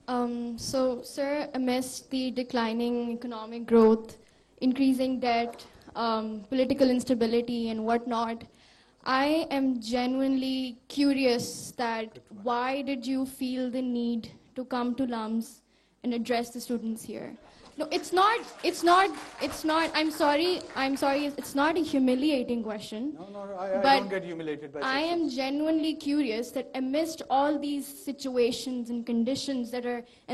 So, sir, amidst the declining economic growth, increasing debt, political instability, and whatnot, I am genuinely curious that why did you feel the need to come to LUMS and address the students here? No, I'm sorry, it's not a humiliating question. No, I don't get humiliated by I am genuinely curious that amidst all these situations and conditions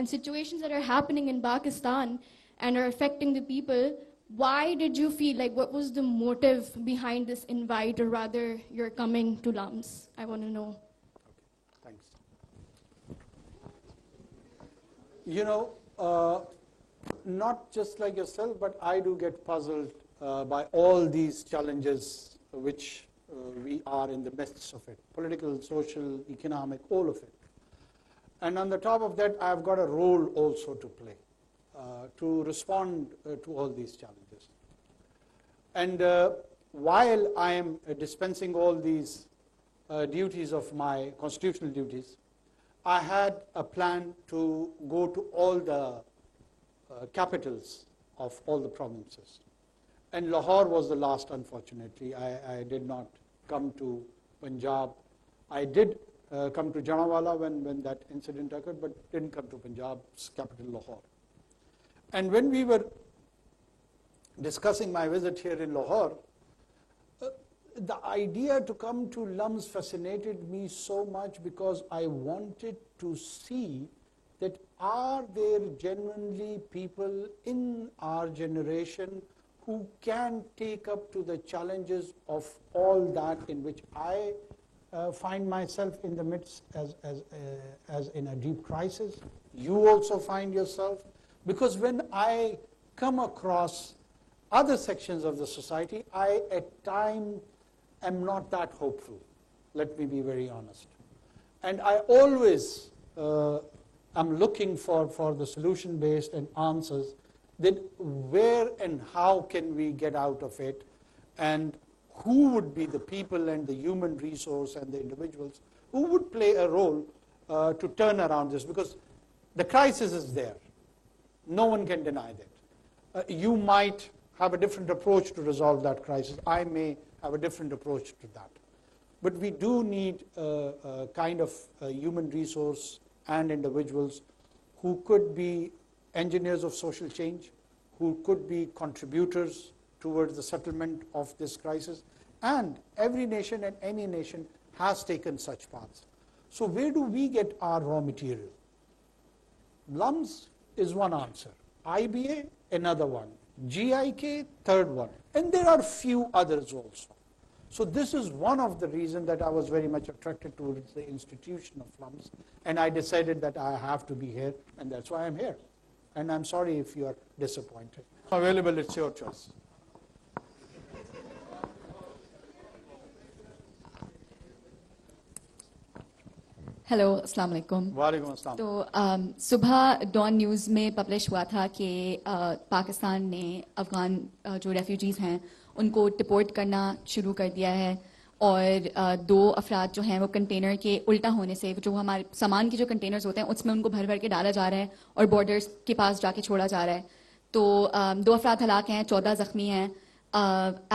situations that are happening in Pakistan and are affecting the people, why did you feel like, what was the motive behind this invite, or rather you're coming to LUMS? I want to know. Okay, thanks. Not just like yourself, but I do get puzzled by all these challenges which we are in the midst of it. Political, social, economic, all of it. And on the top of that, I've got a role also to play, to respond to all these challenges. And while I am dispensing all these duties of my constitutional duties, I had a plan to go to all the capitals of all the provinces. And Lahore was the last, unfortunately. I did not come to Punjab. I did come to Janawala when that incident occurred, but didn't come to Punjab's capital, Lahore. And when we were discussing my visit here in Lahore, the idea to come to LUMS fascinated me so much because I wanted to see that are there genuinely people in our generation who can take up to the challenges of all that in which I find myself in the midst as in a deep crisis. You also find yourself. Because when I come across other sections of the society, I at times am not that hopeful. Let me be very honest. And I always am looking for the solution-based and answers that where and how can we get out of it, and who would be the people and the human resource and the individuals who would play a role to turn around this, because the crisis is there. No one can deny that. You might have a different approach to resolve that crisis. I may have a different approach to that. But we do need a kind of human resource and individuals who could be engineers of social change, who could be contributors towards the settlement of this crisis. And every nation and any nation has taken such paths. So where do we get our raw material? LUMS is one answer. IBA, another one. GIK, third one. And there are few others also. So this is one of the reasons that I was very much attracted towards the institution of LUMS. And I decided that I have to be here, and that's why I'm here. And I'm sorry if you are disappointed. Available, it's your choice. Hello अस्सलाम वालेकुम। वालेकुम अस्सलाम। तो सुबह don news में publish हुआ था कि पाकिस्तान ने अफ़गान जो रेफ्यूजीज़ हैं उनको डिपोर्ट करना शुरू कर दिया है, और दो अफराद जो हैं वो कंटेनर के उल्टा होने से, जो हमारे सामान के जो कंटेनर्स होते हैं उसमें उनको भर भर के डाला जा रहा है और बॉर्डर्स के पास जाके छोड़ा जा रहा है। तो दो अफराद हलाक हैं, 14 ज़ख्मी हैं।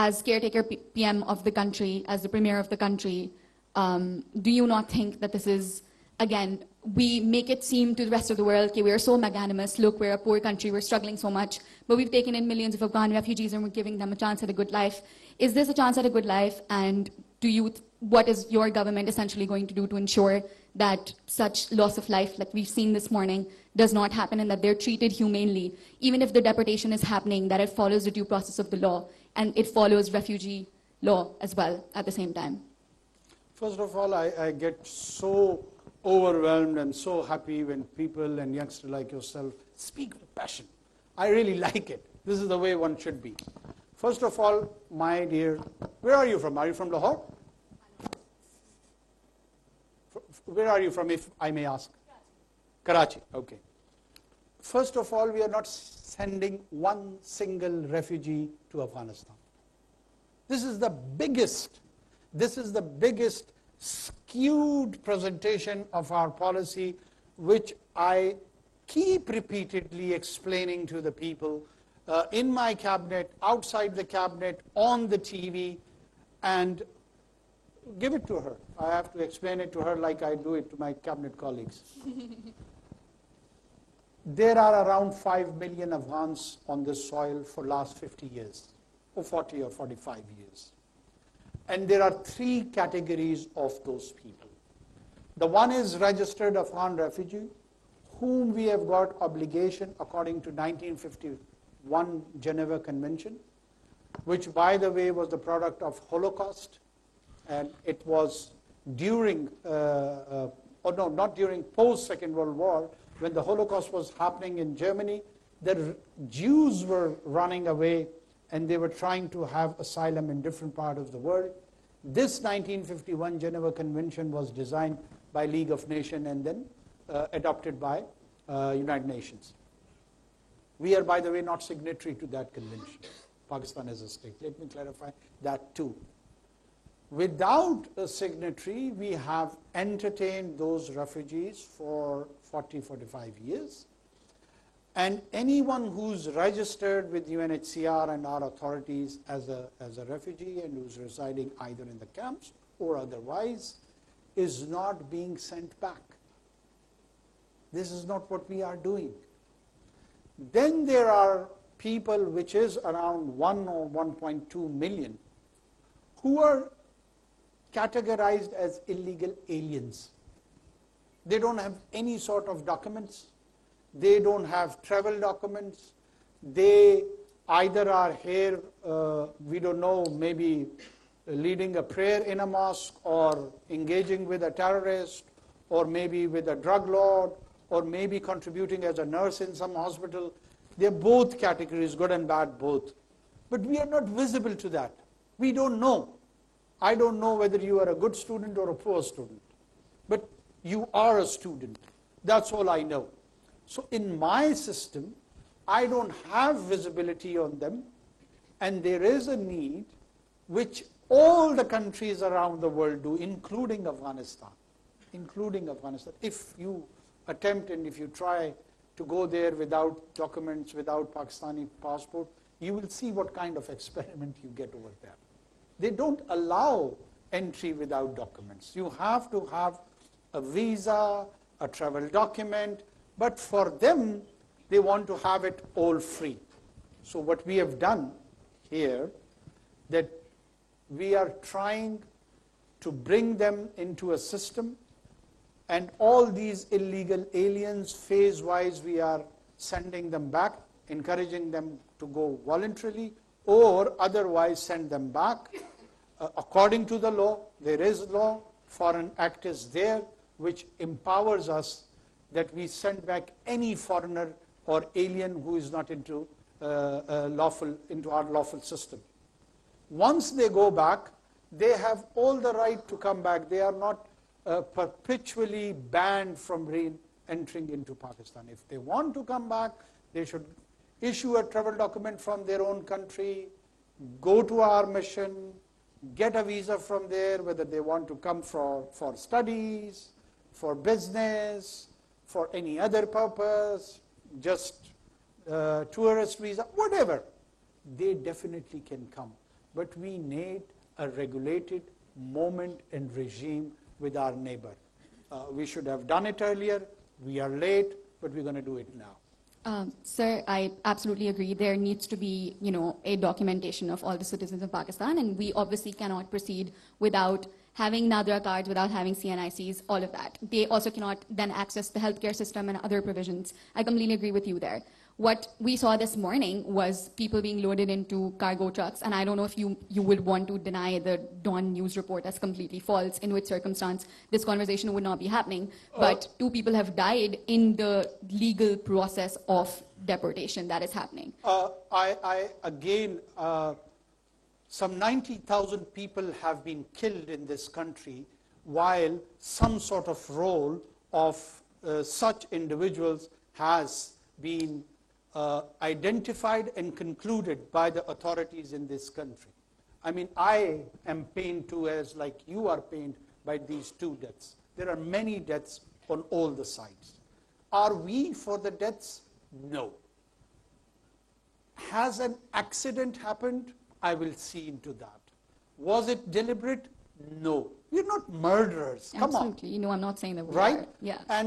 As caretaker PM of the country, as the premier of the country, do you not think that this is, again, we make it seem to the rest of the world that we are so magnanimous, look, we're a poor country, we're struggling so much, but we've taken in millions of Afghan refugees and we're giving them a chance at a good life. Is this a chance at a good life? And what is your government essentially going to do to ensure that such loss of life, like we've seen this morning, does not happen, and that they're treated humanely, even if the deportation is happening, that it follows the due process of the law, and it follows refugee law as well at the same time? First of all, I get so overwhelmed and so happy when people and youngsters like yourself speak with passion. I really like it. This is the way one should be. First of all, my dear, where are you from? Are you from Lahore? Where are you from, if I may ask? Karachi. Okay. First of all, we are not sending one single refugee to Afghanistan. This is the biggest skewed presentation of our policy, which I keep repeatedly explaining to the people in my cabinet, outside the cabinet, on the TV, and give it to her. I have to explain it to her like I do it to my cabinet colleagues. There are around 5 million Afghans on this soil for last 50 years, or 40 or 45 years. And there are 3 categories of those people. The one is registered Afghan refugee, whom we have got obligation according to 1951 Geneva Convention, which, by the way, was the product of Holocaust, and it was during, not during post-Second World War, when the Holocaust was happening in Germany. The Jews were running away, and they were trying to have asylum in different parts of the world. This 1951 Geneva Convention was designed by League of Nations and then adopted by United Nations. We are, by the way, not signatory to that convention. Pakistan is a state. Let me clarify that too. Without a signatory, we have entertained those refugees for 40, 45 years. And anyone who's registered with UNHCR and our authorities as a refugee and who's residing either in the camps or otherwise is not being sent back. This is not what we are doing. Then there are people, which is around 1 or 1.2 million, who are categorized as illegal aliens. They don't have any sort of documents. They don't have travel documents. They either are here, we don't know, maybe leading a prayer in a mosque, or engaging with a terrorist, or maybe with a drug lord, or maybe contributing as a nurse in some hospital. They're both categories, good and bad both. But we are not visible to that. We don't know. I don't know whether you are a good student or a poor student. But you are a student. That's all I know. So in my system, I don't have visibility on them, and there is a need which all the countries around the world do, including Afghanistan. Including Afghanistan. If you attempt and if you try to go there without documents, without Pakistani passport, you will see what kind of experiment you get over there. They don't allow entry without documents. You have to have a visa, a travel document, but for them, they want to have it all free. So what we have done here, that we are trying to bring them into a system, and all these illegal aliens, phase-wise, we are sending them back, encouraging them to go voluntarily, or otherwise send them back. According to the law, there is law, Foreign Act is there, which empowers us that we send back any foreigner or alien who is not into our lawful system. Once they go back, they have all the right to come back. They are not perpetually banned from re-entering into Pakistan. If they want to come back, they should issue a travel document from their own country, go to our mission, get a visa from there, whether they want to come for studies, for business, for any other purpose, just tourist visa, whatever. They definitely can come. But we need a regulated moment and regime with our neighbor. We should have done it earlier. We are late, but we're going to do it now. Sir, I absolutely agree. There needs to be, a documentation of all the citizens of Pakistan, and we obviously cannot proceed without having Nadra cards, without having CNICs, all of that. They also cannot then access the healthcare system and other provisions. I completely agree with you there. What we saw this morning was people being loaded into cargo trucks, and I don't know if you would want to deny the Dawn News report as completely false, in which circumstance this conversation would not be happening, but 2 people have died in the legal process of deportation that is happening. Some 90,000 people have been killed in this country, while some sort of role of such individuals has been identified and concluded by the authorities in this country. I mean, I am pained too, as like you are pained by these 2 deaths. There are many deaths on all the sides. Are we for the deaths? No. Has an accident happened? I will see into that. Was it deliberate? No. We're not murderers. Come on. Absolutely. You know, I'm not saying that we Right? are. Yeah. And